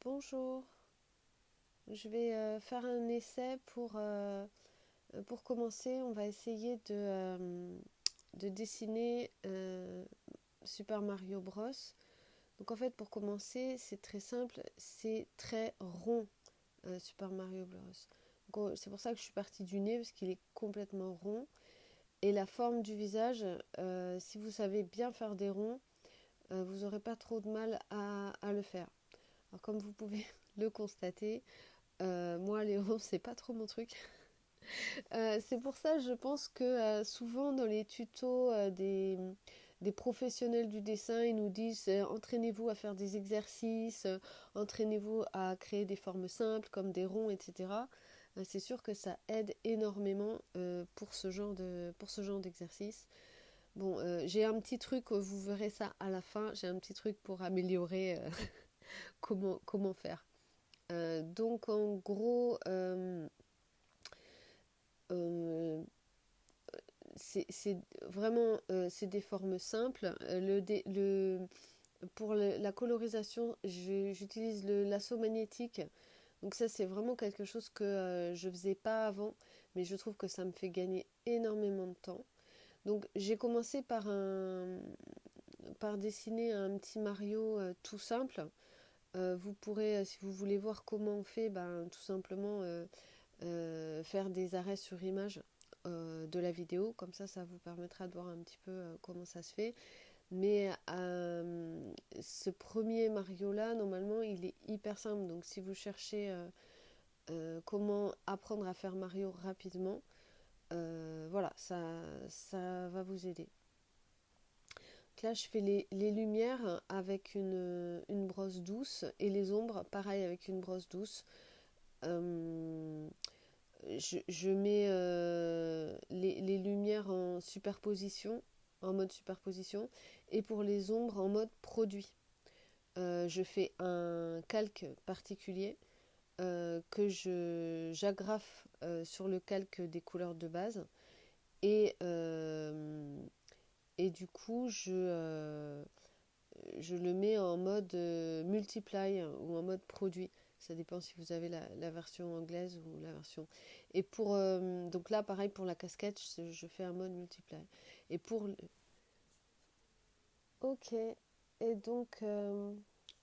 Bonjour, je vais faire un essai pour commencer. On va essayer de dessiner Super Mario Bros. Donc en fait pour commencer c'est très simple, c'est très rond Super Mario Bros. C'est pour ça que je suis partie du nez parce qu'il est complètement rond. Et la forme du visage, si vous savez bien faire des ronds, vous n'aurez pas trop de mal à le faire. Alors comme vous pouvez le constater, moi, les ronds, c'est pas trop mon truc. C'est pour ça, je pense que souvent dans les tutos des professionnels du dessin, ils nous disent entraînez-vous à faire des exercices, entraînez-vous à créer des formes simples comme des ronds, etc. C'est sûr que ça aide énormément pour ce genre d'exercice. Bon, j'ai un petit truc, vous verrez ça à la fin, j'ai un petit truc pour améliorer comment faire. Donc en gros, euh, c'est vraiment c'est des formes simples. Pour la colorisation, j'utilise le lasso magnétique. Donc ça c'est vraiment quelque chose que je faisais pas avant, mais je trouve que ça me fait gagner énormément de temps. Donc j'ai commencé par dessiner un petit Mario tout simple. Vous pourrez, si vous voulez voir comment on fait, ben, tout simplement faire des arrêts sur image de la vidéo. Comme ça vous permettra de voir un petit peu comment ça se fait. Mais ce premier Mario-là, normalement, il est hyper simple. Donc si vous cherchez comment apprendre à faire Mario rapidement, voilà, ça va vous aider. Donc là, je fais les lumières avec une brosse douce et les ombres, pareil, avec une brosse douce. Euh, je mets les lumières en superposition, en mode superposition, et pour les ombres en mode produit. Je fais un calque particulier que j'agrafe sur le calque des couleurs de base et, et du coup je le mets en mode multiply ou en mode produit. Ça dépend si vous avez la version anglaise ou la version. Et pour donc là pareil pour la casquette, je fais un mode multiply. Et pour ok. Et donc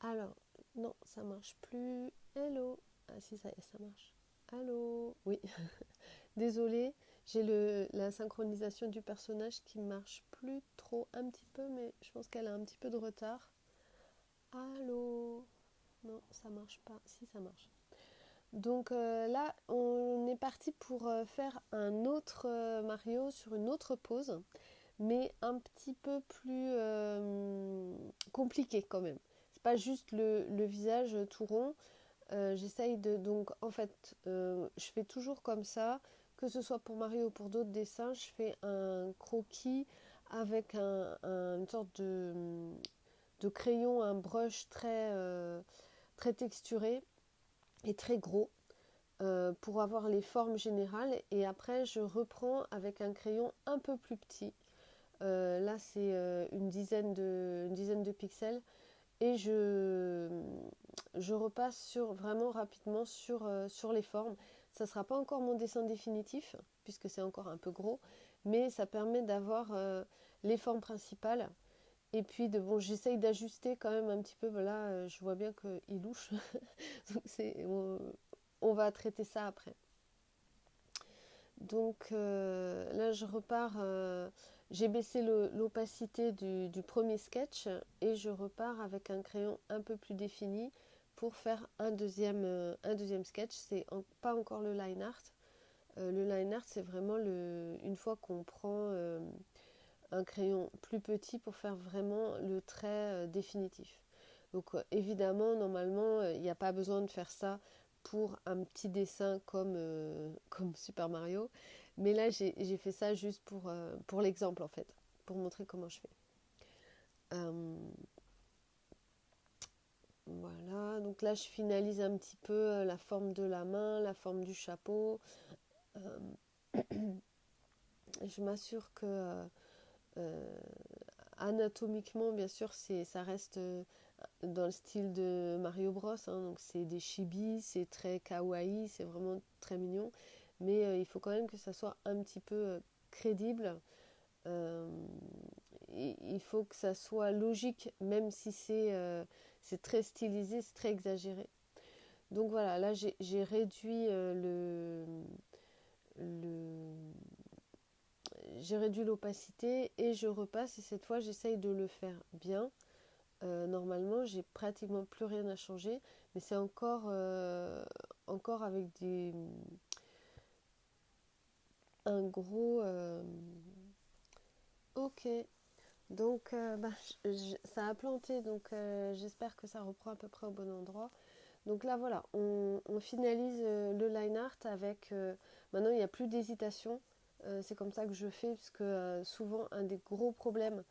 alors non ça marche plus. Hello. Ah si ça y est ça marche. Allô. Oui. Désolée, j'ai la synchronisation du personnage qui marche plus trop un petit peu, mais je pense qu'elle a un petit peu de retard. Allô. Non, ça marche pas. Si, ça marche. Donc là, on est parti pour faire un autre Mario sur une autre pose, mais un petit peu plus compliqué quand même. C'est pas juste le visage tout rond. J'essaye de... Donc en fait, je fais toujours comme ça, que ce soit pour Mario ou pour d'autres dessins, je fais un croquis avec une sorte de crayon, un brush très texturé et très gros pour avoir les formes générales. Et après, je reprends avec un crayon un peu plus petit. Là, c'est une dizaine de pixels. Et je repasse vraiment rapidement sur les formes. Ça ne sera pas encore mon dessin définitif, puisque c'est encore un peu gros, mais ça permet d'avoir les formes principales. Et puis, bon, j'essaye d'ajuster quand même un petit peu. Là, je vois bien qu'il louche. Donc, on va traiter ça après. Donc là, je repars. J'ai baissé l'opacité du premier sketch et je repars avec un crayon un peu plus défini pour faire un deuxième sketch. C'est pas encore le line art. Le line art, c'est vraiment une fois qu'on prend un crayon plus petit pour faire vraiment le trait définitif. Donc évidemment, normalement, il n'y a pas besoin de faire ça pour un petit dessin comme Super Mario. Mais là, j'ai fait ça juste pour l'exemple, en fait, pour montrer comment je fais. Euh, voilà, donc là, je finalise un petit peu la forme de la main, la forme du chapeau. Euh, je m'assure que anatomiquement, bien sûr, ça reste dans le style de Mario Bros, hein, donc c'est des chibis, c'est très kawaii, c'est vraiment très mignon, mais il faut quand même que ça soit un petit peu crédible. Euh, il faut que ça soit logique, même si c'est très stylisé, c'est très exagéré. Donc voilà, là j'ai réduit le j'ai réduit l'opacité et je repasse et cette fois j'essaye de le faire bien. Normalement, j'ai pratiquement plus rien à changer, mais c'est encore avec un gros. Ok, donc bah, ça a planté, donc j'espère que ça reprend à peu près au bon endroit. Donc là, voilà, on finalise le line art avec. Maintenant, il n'y a plus d'hésitation. C'est comme ça que je fais, parce que souvent, un des gros problèmes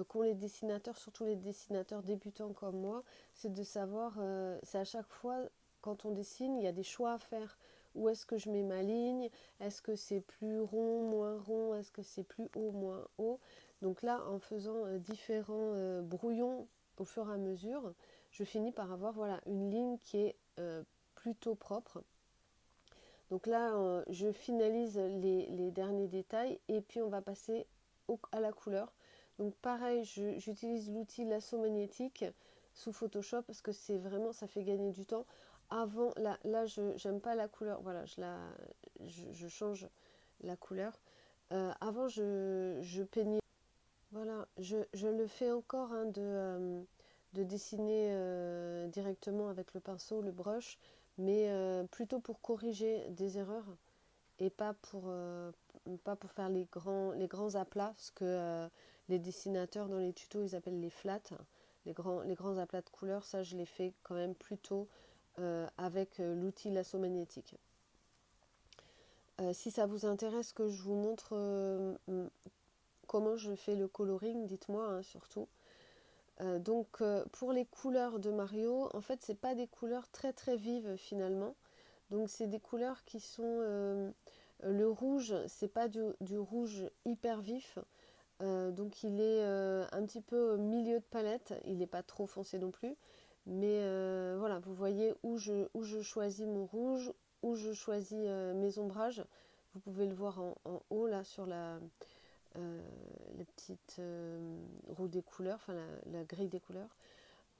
qu'ont les dessinateurs, surtout les dessinateurs débutants comme moi, c'est de savoir, c'est à chaque fois, quand on dessine, il y a des choix à faire. Où est-ce que je mets ma ligne? Est-ce que c'est plus rond, moins rond? Est-ce que c'est plus haut, moins haut? Donc là, en faisant différents brouillons au fur et à mesure, je finis par avoir voilà, une ligne qui est plutôt propre. Donc là, je finalise les derniers détails et puis on va passer à la couleur. Donc pareil, j'utilise l'outil lasso magnétique sous Photoshop parce que c'est vraiment, ça fait gagner du temps. Avant, là je n'aime pas la couleur, voilà, je change la couleur. Avant, je peignais, voilà, je le fais encore hein, de dessiner directement avec le pinceau, le brush, mais plutôt pour corriger des erreurs et pas pour faire les grands aplats, ce que les dessinateurs dans les tutos ils appellent les flats, les grands aplats de couleurs. Ça, je les fais quand même plutôt avec l'outil lasso magnétique. Si ça vous intéresse que je vous montre comment je fais le coloring, dites-moi hein, surtout. Pour les couleurs de Mario, en fait c'est pas des couleurs très très vives finalement. Donc c'est des couleurs qui sont le rouge, c'est pas du rouge hyper vif. Donc il est un petit peu au milieu de palette, il n'est pas trop foncé non plus. Mais voilà, vous voyez où je choisis mon rouge, où je choisis mes ombrages. Vous pouvez le voir en haut là sur euh, les petites roues des couleurs, enfin la grille des couleurs.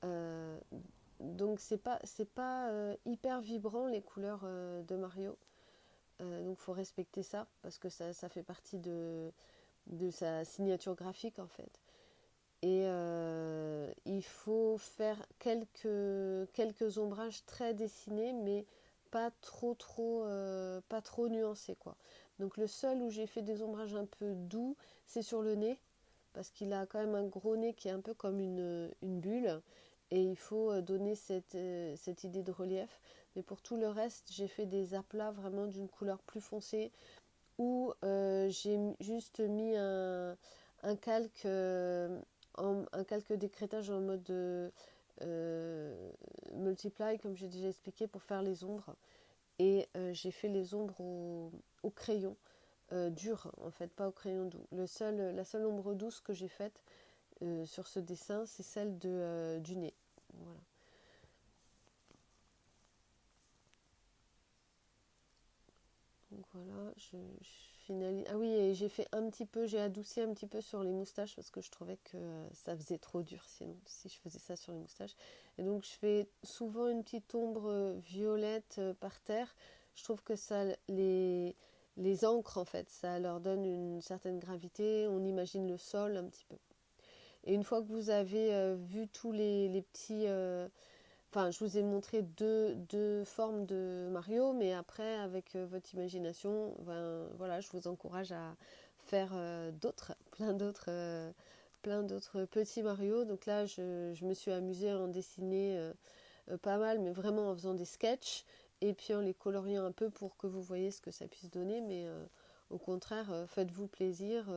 Euh, donc c'est pas hyper vibrant les couleurs de Mario. Donc il faut respecter ça parce que ça fait partie de sa signature graphique en fait. Et il faut faire quelques ombrages très dessinés, mais pas trop nuancés quoi. Donc le seul où j'ai fait des ombrages un peu doux, c'est sur le nez, parce qu'il a quand même un gros nez qui est un peu comme une bulle, et il faut donner cette idée de relief. Mais pour tout le reste, j'ai fait des aplats vraiment d'une couleur plus foncée, où j'ai juste mis un calque, un calque d'écrêtage en mode multiply, comme j'ai déjà expliqué, pour faire les ombres. Et j'ai fait les ombres au crayon dur, en fait, pas au crayon doux. La seule ombre douce que j'ai faite sur ce dessin, c'est celle du nez. Voilà. Donc voilà, je finalise. Ah oui, et j'ai fait un petit peu, j'ai adouci un petit peu sur les moustaches parce que je trouvais que ça faisait trop dur sinon, si je faisais ça sur les moustaches. Et donc je fais souvent une petite ombre violette par terre. Je trouve que ça les ancre en fait, ça leur donne une certaine gravité, on imagine le sol un petit peu. Et une fois que vous avez vu tous les petits enfin, je vous ai montré deux formes de Mario, mais après, avec votre imagination, ben, voilà, je vous encourage à faire plein d'autres petits Mario. Donc là, je me suis amusée à en dessiner pas mal, mais vraiment en faisant des sketchs et puis en les coloriant un peu pour que vous voyez ce que ça puisse donner. Mais au contraire, faites-vous plaisir.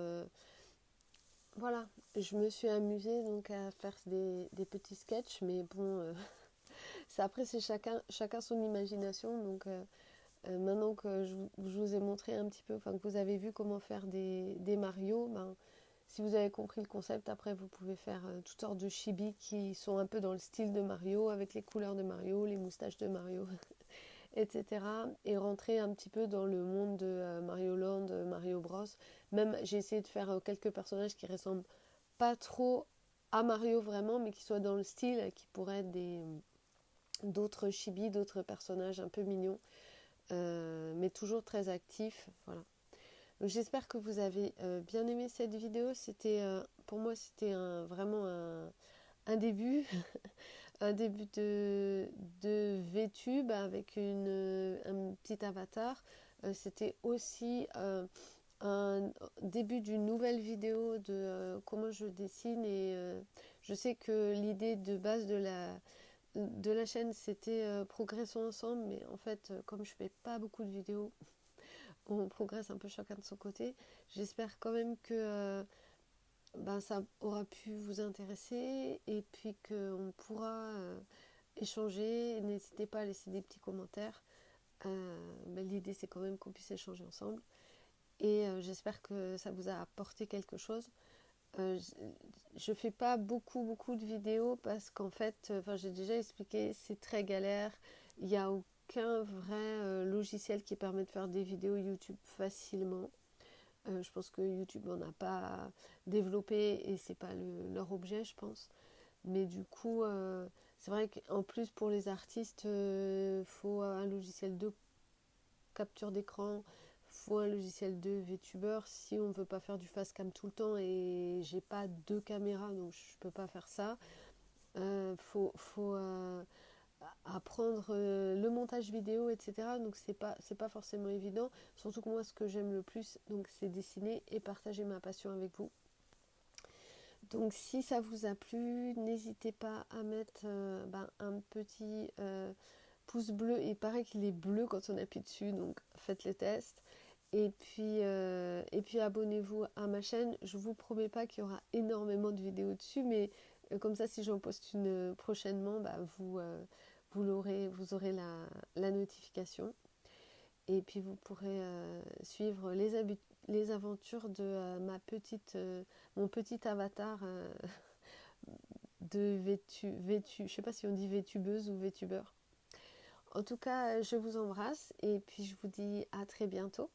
Voilà, je me suis amusée donc à faire des petits sketchs, mais bon, après, c'est chacun son imagination. Donc, maintenant que je vous ai montré un petit peu, enfin, que vous avez vu comment faire des Mario, ben, Si vous avez compris le concept, après vous pouvez faire toutes sortes de chibi qui sont un peu dans le style de Mario, avec les couleurs de Mario, les moustaches de Mario, etc. Et rentrer un petit peu dans le monde de Mario Land, Mario Bros. Même j'ai essayé de faire quelques personnages qui ressemblent pas trop à Mario vraiment, mais qui soient dans le style, qui pourraient être d'autres chibi, d'autres personnages un peu mignons, mais toujours très actifs. Voilà. Donc j'espère que vous avez bien aimé cette vidéo. C'était pour moi c'était vraiment un début, un début de VTube avec un petit avatar. C'était aussi un début d'une nouvelle vidéo de comment je dessine et je sais que l'idée de base de la chaîne c'était progressons ensemble, mais en fait comme je fais pas beaucoup de vidéos, on progresse un peu chacun de son côté. J'espère quand même que ben, ça aura pu vous intéresser et puis qu'on pourra échanger. N'hésitez pas à laisser des petits commentaires. Ben, l'idée c'est quand même qu'on puisse échanger ensemble. Et j'espère que ça vous a apporté quelque chose. Je fais pas beaucoup de vidéos parce qu'en fait, j'ai déjà expliqué, c'est très galère. Il n'y a aucun vrai logiciel qui permet de faire des vidéos YouTube facilement. Je pense que YouTube n'en a pas développé et c'est pas leur objet, je pense. Mais du coup, c'est vrai qu'en plus pour les artistes, faut un logiciel de capture d'écran, faut un logiciel de VTuber si on veut pas faire du fast cam tout le temps et j'ai pas deux caméras donc je peux pas faire ça. Faut apprendre le montage vidéo, etc. Donc c'est pas forcément évident. Surtout que moi ce que j'aime le plus donc c'est dessiner et partager ma passion avec vous. Donc si ça vous a plu, n'hésitez pas à mettre un petit pouce bleu. Il paraît qu'il est bleu quand on appuie dessus, donc faites le test. Et puis abonnez-vous à ma chaîne. Je vous promets pas qu'il y aura énormément de vidéos dessus, mais comme ça, si j'en poste une prochainement, vous aurez la notification. Et puis vous pourrez suivre les aventures de mon petit avatar de je sais pas si on dit VTubeuse ou VTuber. En tout cas, je vous embrasse et puis je vous dis à très bientôt.